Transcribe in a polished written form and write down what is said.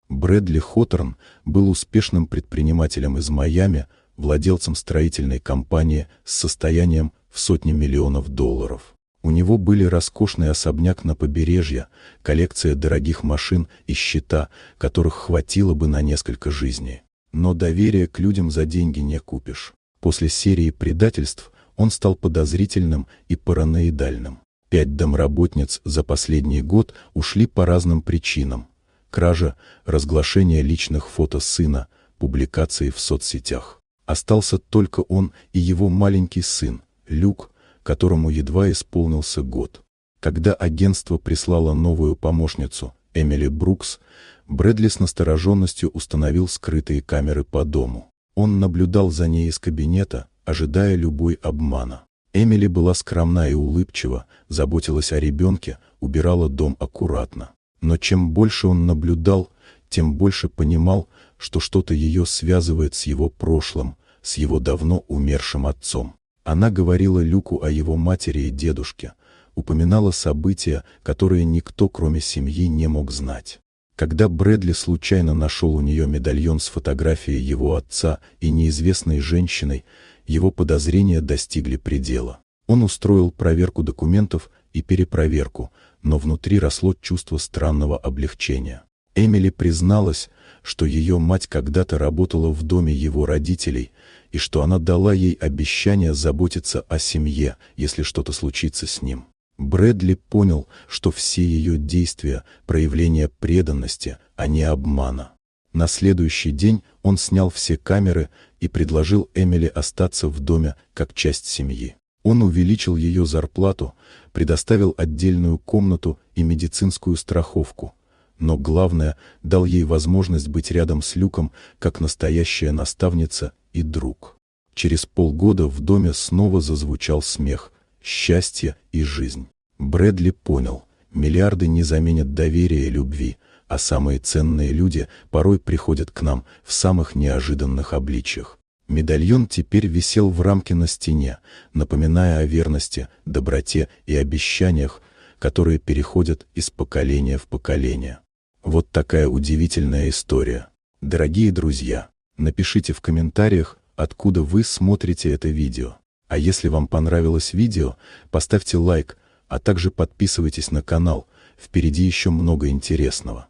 Брэдли Хоторн был успешным предпринимателем из Майами, владельцем строительной компании с состоянием в сотни миллионов долларов. У него были роскошный особняк на побережье, коллекция дорогих машин и счета, которых хватило бы на несколько жизней. Но доверие к людям за деньги не купишь. После серии предательств он стал подозрительным и параноидальным. 5 домработниц за последний год ушли по разным причинам: кража, разглашение личных фото сына, публикации в соцсетях. Остался только он и его маленький сын, Люк, которому едва исполнился год. Когда агентство прислало новую помощницу, Эмили Брукс, Брэдли с настороженностью установил скрытые камеры по дому. Он наблюдал за ней из кабинета, ожидая любой обмана. Эмили была скромна и улыбчива, заботилась о ребенке, убирала дом аккуратно. Но чем больше он наблюдал, тем больше понимал, что что-то ее связывает с его прошлым, с его давно умершим отцом. Она говорила Люку о его матери и дедушке, упоминала события, которые никто, кроме семьи, не мог знать. Когда Брэдли случайно нашел у нее медальон с фотографией его отца и неизвестной женщиной, его подозрения достигли предела. Он устроил проверку документов и перепроверку, но внутри росло чувство странного облегчения. Эмили призналась, что ее мать когда-то работала в доме его родителей, и что она дала ей обещание заботиться о семье, если что-то случится с ним. Брэдли понял, что все ее действия – проявление преданности, а не обмана. На следующий день он снял все камеры и предложил Эмили остаться в доме как часть семьи. Он увеличил ее зарплату, предоставил отдельную комнату и медицинскую страховку, но главное, дал ей возможность быть рядом с Люком как настоящая наставница и друг. Через полгода в доме снова зазвучал смех, счастье и жизнь. Брэдли понял, миллиарды не заменят доверия и любви, а самые ценные люди порой приходят к нам в самых неожиданных обличьях. Медальон теперь висел в рамке на стене, напоминая о верности, доброте и обещаниях, которые переходят из поколения в поколение. Вот такая удивительная история. Дорогие друзья, напишите в комментариях, откуда вы смотрите это видео. А если вам понравилось видео, поставьте лайк, а также подписывайтесь на канал, впереди еще много интересного.